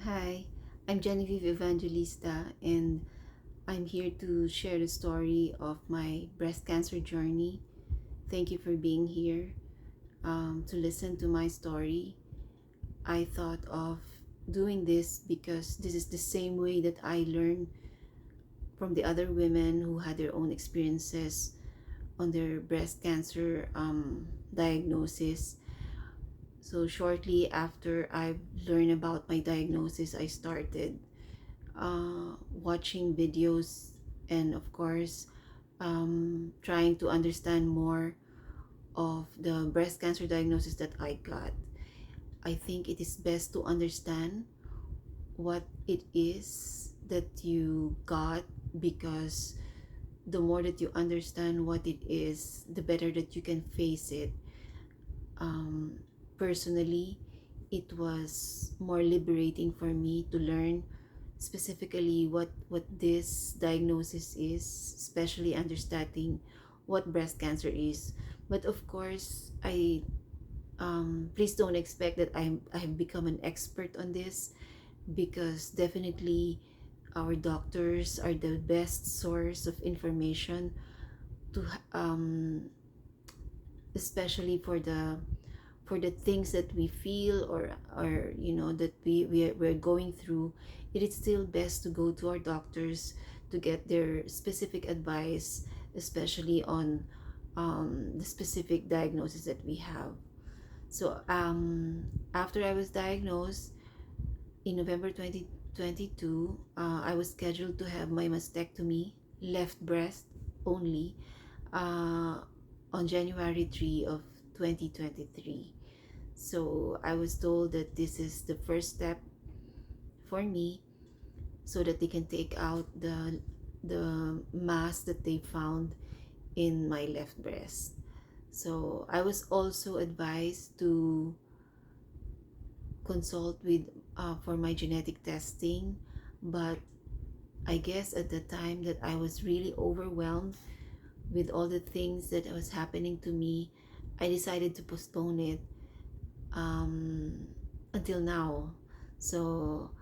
Hi, I'm Genevieve Evangelista, and I'm here to share the story of my breast cancer journey. Thank you for being here to listen to my story. I thought of doing this because this is the same way that I learned from the other women who had their own experiences on their breast cancer diagnosis. So, shortly after I learned about my diagnosis, I started watching videos and, of course, trying to understand more of the breast cancer diagnosis that I got. I think it is best to understand what it is that you got, because the more that you understand what it is, the better that you can face it. Um, Personally, it was more liberating for me to learn specifically what this diagnosis is, especially understanding what breast cancer is. But of course, I please don't expect that I've become an expert on this, because definitely our doctors are the best source of information to especially for the things that we feel, or that we're going through. It is still best to go to our doctors to get their specific advice, especially on the specific diagnosis that we have. So after I was diagnosed in November 2022, I was scheduled to have my mastectomy, left breast only, uh, on January 3 of 2023. So I was told that this is the first step for me, so that they can take out the mass that they found in my left breast. So I was also advised to consult with for my genetic testing, but I guess at the time that I was really overwhelmed with all the things that was happening to me, I decided to postpone it um, until now. So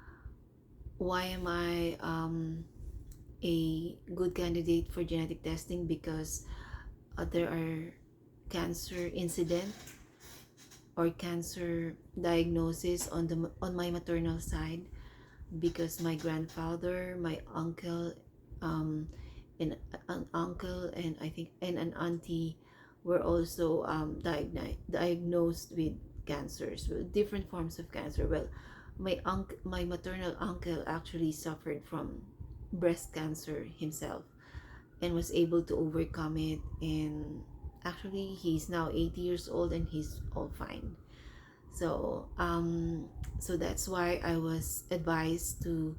why am I a good candidate for genetic testing? Because there are cancer incident or cancer diagnosis on my maternal side, because my grandfather, my uncle, um, and an uncle, and I think and an auntie were also diagnosed with cancers, with different forms of cancer. Well, my maternal uncle actually suffered from breast cancer himself and was able to overcome it, and actually he's now 80 years old and he's all fine. So so that's why I was advised to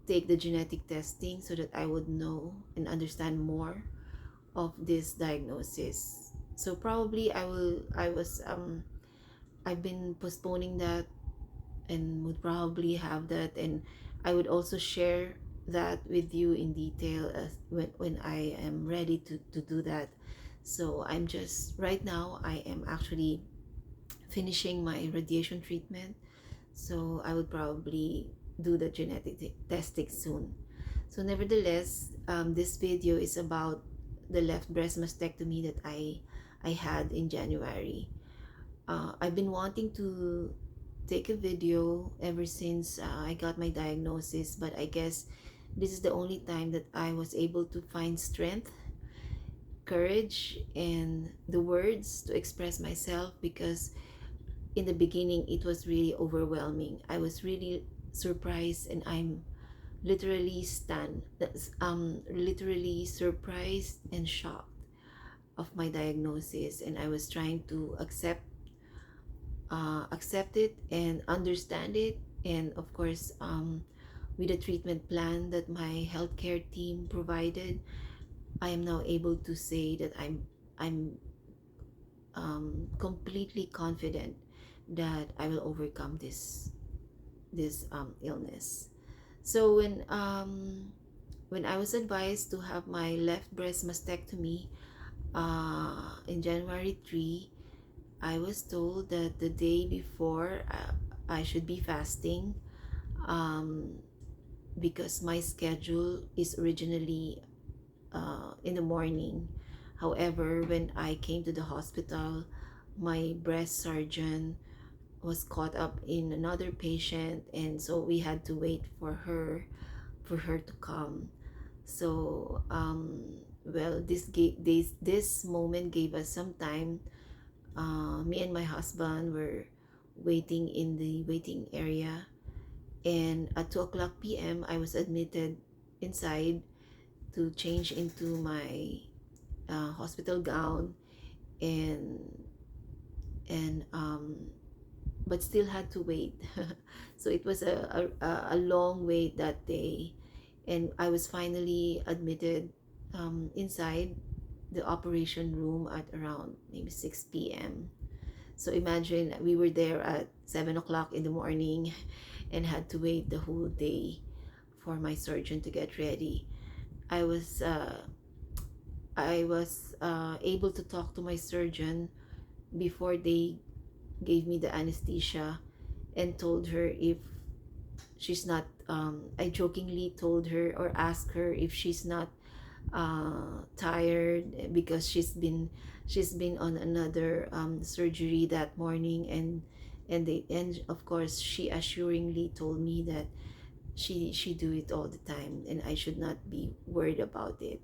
take the genetic testing, so that I would know and understand more of this diagnosis. So probably I've been postponing that, and would probably have that, and I would also share that with you in detail as when I am ready to do that. So I'm just right now I am actually finishing my radiation treatment, so I would probably do the genetic testing soon. So nevertheless, this video is about the left breast mastectomy that I had in January. I've been wanting to take a video ever since I got my diagnosis, but I guess this is the only time that I was able to find strength, courage, and the words to express myself, because in the beginning it was really overwhelming. I was really surprised, and I'm literally stunned. That's literally surprised and shocked of my diagnosis, and I was trying to accept it and understand it, and of course with the treatment plan that my healthcare team provided, I am now able to say that I'm completely confident that I will overcome this illness. So when I was advised to have my left breast mastectomy in January 3, I was told that the day before I should be fasting. um, because my schedule is originally in the morning. However, when I came to the hospital, my breast surgeon was caught up in another patient, and so we had to wait for her to come. So well, this moment gave us some time. Me and my husband were waiting in the waiting area, and at 2 o'clock p.m. I was admitted inside to change into my hospital gown, and and but still had to wait. So it was a long wait that day, and I was finally admitted inside the operation room at around maybe 6 p.m. So imagine we were there at 7 o'clock in the morning and had to wait the whole day for my surgeon to get ready. I was able to talk to my surgeon before they gave me the anesthesia, and told her if she's not I jokingly told her or asked her if she's not tired, because she's been on another surgery that morning, and of course she assuringly told me that she do it all the time and I should not be worried about it.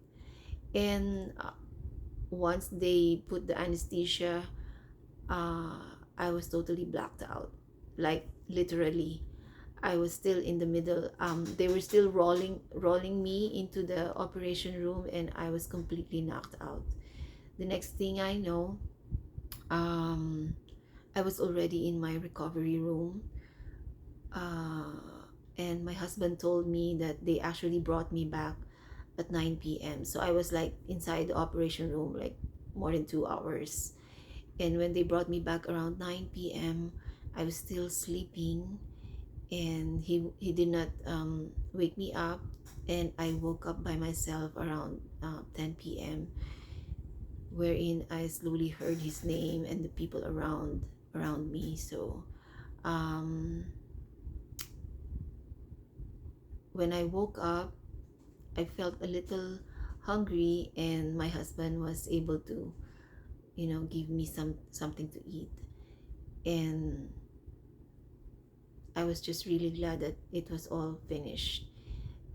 And once they put the anesthesia, uh, I was totally blacked out, like literally. I was still in the middle. They were still rolling me into the operation room, and I was completely knocked out. The next thing I know, um, I was already in my recovery room, uh, and my husband told me that they actually brought me back at 9 p.m. So I was like inside the operation room like more than 2 hours. And when they brought me back around 9 p.m., I was still sleeping, and he did not wake me up, and I woke up by myself around 10 p.m., wherein I slowly heard his name and the people around me. So um, when I woke up, I felt a little hungry, and my husband was able to give me something to eat. And I was just really glad that it was all finished.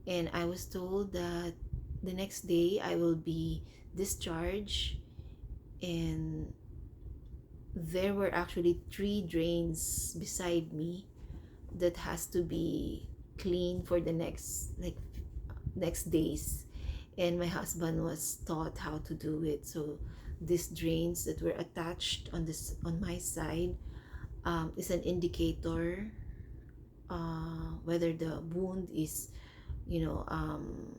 And I was told that the next day I will be discharged, and there were actually 3 drains beside me that has to be cleaned for the next days, and my husband was taught how to do it. So these drains that were attached on my side is an indicator whether the wound is you know um,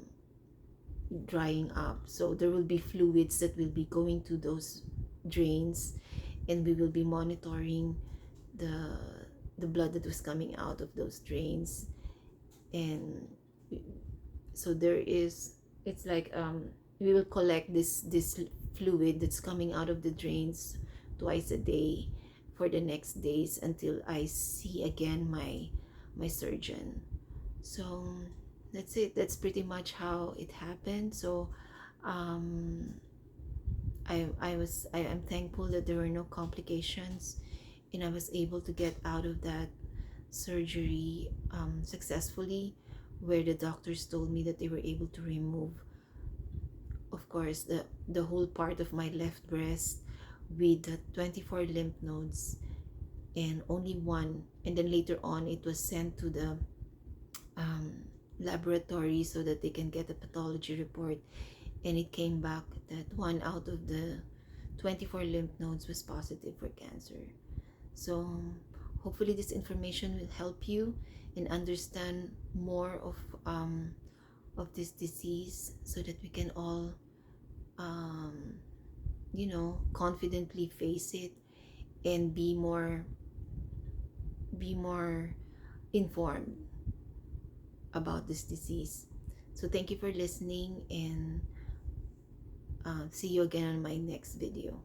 drying up. So there will be fluids that will be going to those drains, and we will be monitoring the the blood that was coming out of those drains. And so there is it's like we will collect this fluid that's coming out of the drains twice a day for the next days until I see again my surgeon. So that's it. That's pretty much how it happened. So um, I am thankful that there were no complications, and I was able to get out of that surgery successfully, where the doctors told me that they were able to remove, of course, the whole part of my left breast with the 24 lymph nodes and only one. And then later on, it was sent to the um, laboratory so that they can get a pathology report, and it came back that one out of the 24 lymph nodes was positive for cancer. So hopefully this information will help you and understand more of this disease, so that we can all um, confidently face it and be more informed about this disease. So thank you for listening, and see you again on my next video.